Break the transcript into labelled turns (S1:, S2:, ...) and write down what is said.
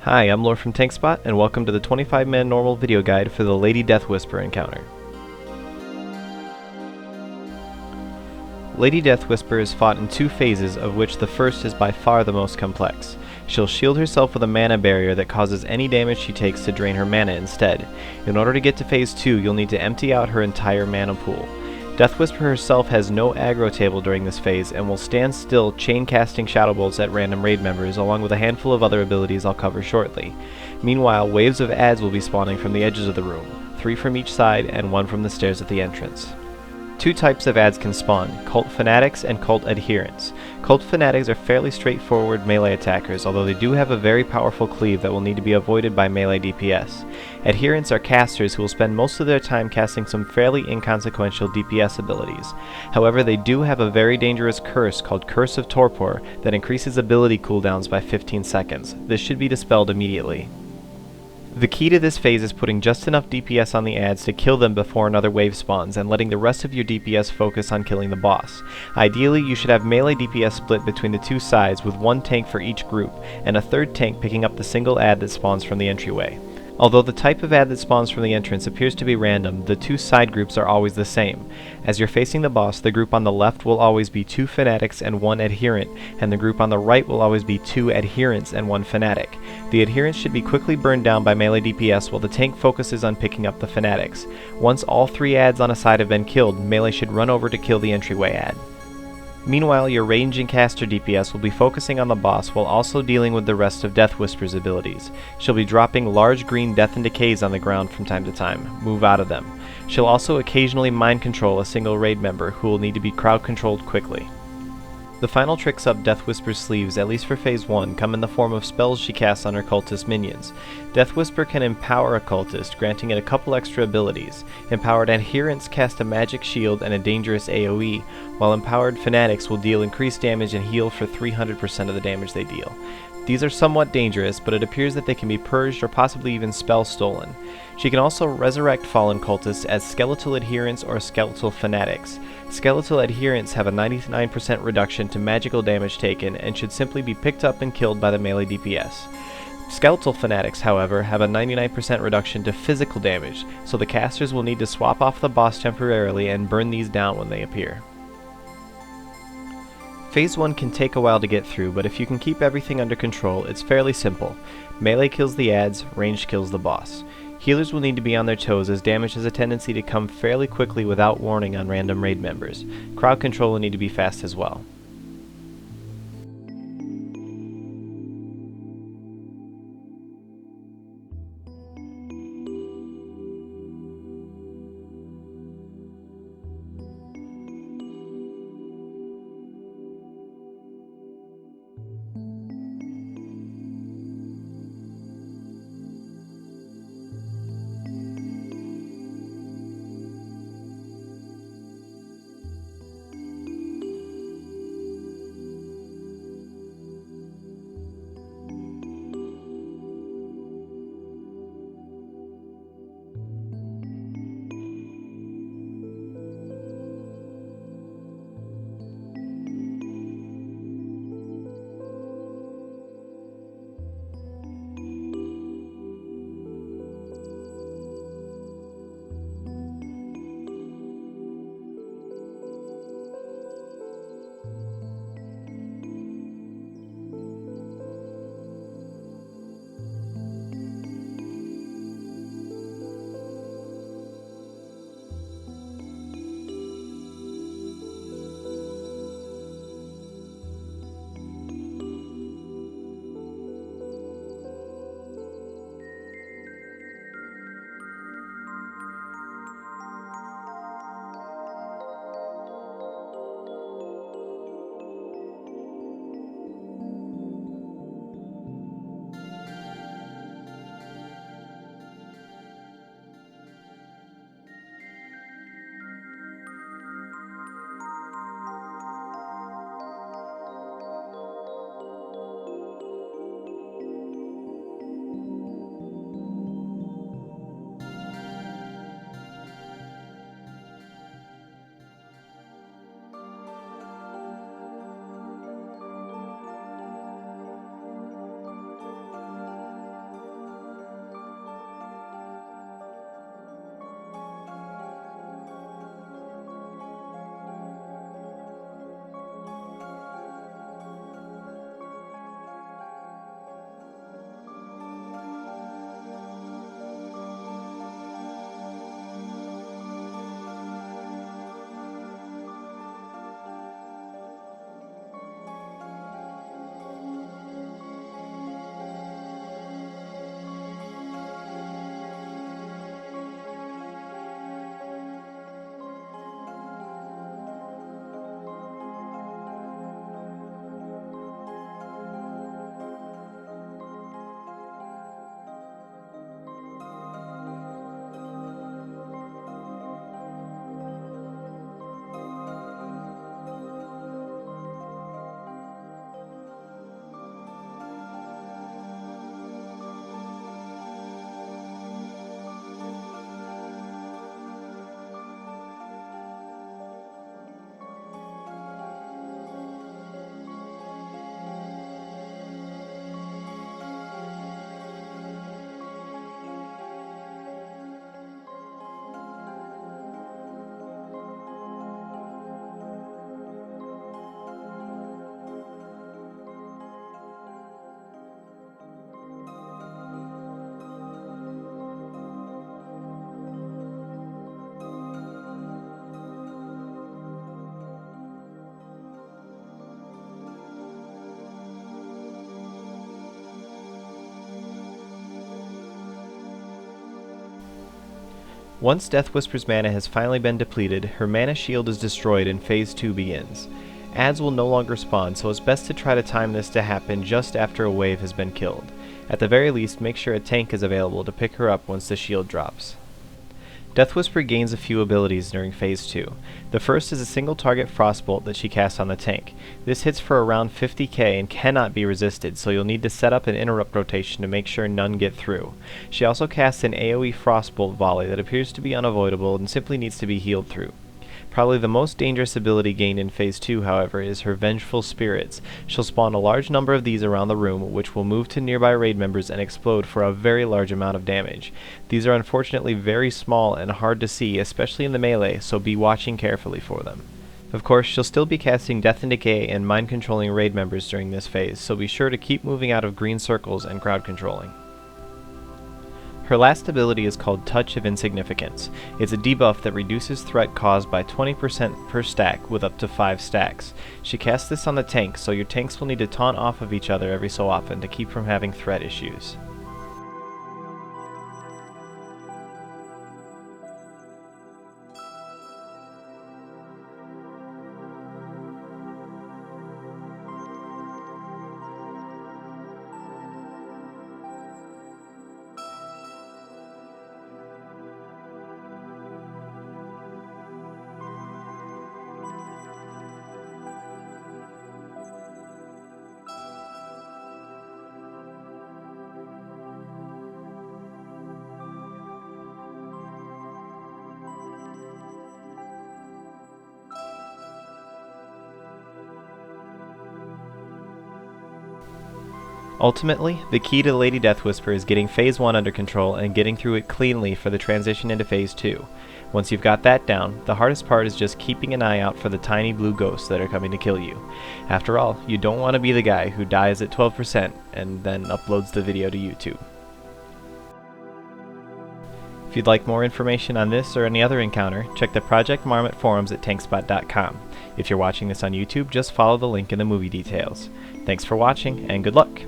S1: Hi, I'm Lore from TankSpot, and welcome to the 25-man normal video guide for the Lady Deathwhisper encounter. Lady Deathwhisper is fought in two phases, of which the first is by far the most complex. She'll shield herself with a mana barrier that causes any damage she takes to drain her mana instead. In order to get to phase 2, you'll need to empty out her entire mana pool. Deathwhisper herself has no aggro table during this phase and will stand still chain casting shadow bolts at random raid members along with a handful of other abilities I'll cover shortly. Meanwhile, waves of adds will be spawning from the edges of the room, 3 from each side and 1 from the stairs at the entrance. Two types of adds can spawn, Cult Fanatics and Cult Adherents. Cult Fanatics are fairly straightforward melee attackers, although they do have a very powerful cleave that will need to be avoided by melee DPS. Adherents are casters who will spend most of their time casting some fairly inconsequential DPS abilities. However, they do have a very dangerous curse called Curse of Torpor that increases ability cooldowns by 15 seconds. This should be dispelled immediately. The key to this phase is putting just enough DPS on the adds to kill them before another wave spawns and letting the rest of your DPS focus on killing the boss. Ideally, you should have melee DPS split between the two sides with one tank for each group and a third tank picking up the single add that spawns from the entryway. Although the type of add that spawns from the entrance appears to be random, the two side groups are always the same. As you're facing the boss, the group on the left will always be 2 Fanatics and 1 Adherent, and the group on the right will always be 2 Adherents and 1 Fanatic. The Adherents should be quickly burned down by melee DPS while the tank focuses on picking up the Fanatics. Once all 3 adds on a side have been killed, melee should run over to kill the entryway add. Meanwhile, your range and caster DPS will be focusing on the boss while also dealing with the rest of Deathwhisper's abilities. She'll be dropping large green death and decays on the ground from time to time. Move out of them. She'll also occasionally mind control a single raid member who will need to be crowd controlled quickly. The final tricks up Deathwhisper's sleeves, at least for phase 1, come in the form of spells she casts on her cultist minions. Deathwhisper can empower a cultist, granting it a couple extra abilities. Empowered Adherents cast a magic shield and a dangerous AoE, while empowered Fanatics will deal increased damage and heal for 300% of the damage they deal. These are somewhat dangerous, but it appears that they can be purged or possibly even spell stolen. She can also resurrect fallen cultists as skeletal adherents or skeletal fanatics. Skeletal adherents have a 99% reduction to magical damage taken and should simply be picked up and killed by the melee DPS. Skeletal fanatics, however, have a 99% reduction to physical damage, so the casters will need to swap off the boss temporarily and burn these down when they appear. Phase 1 can take a while to get through, but if you can keep everything under control, it's fairly simple. Melee kills the adds, ranged kills the boss. Healers will need to be on their toes as damage has a tendency to come fairly quickly without warning on random raid members. Crowd control will need to be fast as well. Once Deathwhisper's mana has finally been depleted, her mana shield is destroyed and Phase 2 begins. Adds will no longer spawn, so it's best to try to time this to happen just after a wave has been killed. At the very least, make sure a tank is available to pick her up once the shield drops. Deathwhisper gains a few abilities during Phase 2. The first is a single target Frostbolt that she casts on the tank. This hits for around 50k and cannot be resisted, so you'll need to set up an interrupt rotation to make sure none get through. She also casts an AoE Frostbolt volley that appears to be unavoidable and simply needs to be healed through. Probably the most dangerous ability gained in Phase 2, however, is her Vengeful Spirits. She'll spawn a large number of these around the room, which will move to nearby raid members and explode for a very large amount of damage. These are unfortunately very small and hard to see, especially in the melee, so be watching carefully for them. Of course, she'll still be casting Death and Decay and mind-controlling raid members during this phase, so be sure to keep moving out of green circles and crowd controlling. Her last ability is called Touch of Insignificance. It's a debuff that reduces threat caused by 20% per stack with up to 5 stacks. She casts this on the tank, so your tanks will need to taunt off of each other every so often to keep from having threat issues. Ultimately, the key to Lady Deathwhisper is getting Phase 1 under control and getting through it cleanly for the transition into Phase 2. Once you've got that down, the hardest part is just keeping an eye out for the tiny blue ghosts that are coming to kill you. After all, you don't want to be the guy who dies at 12% and then uploads the video to YouTube. If you'd like more information on this or any other encounter, check the Project Marmot forums at TankSpot.com. If you're watching this on YouTube, just follow the link in the movie details. Thanks for watching, and good luck!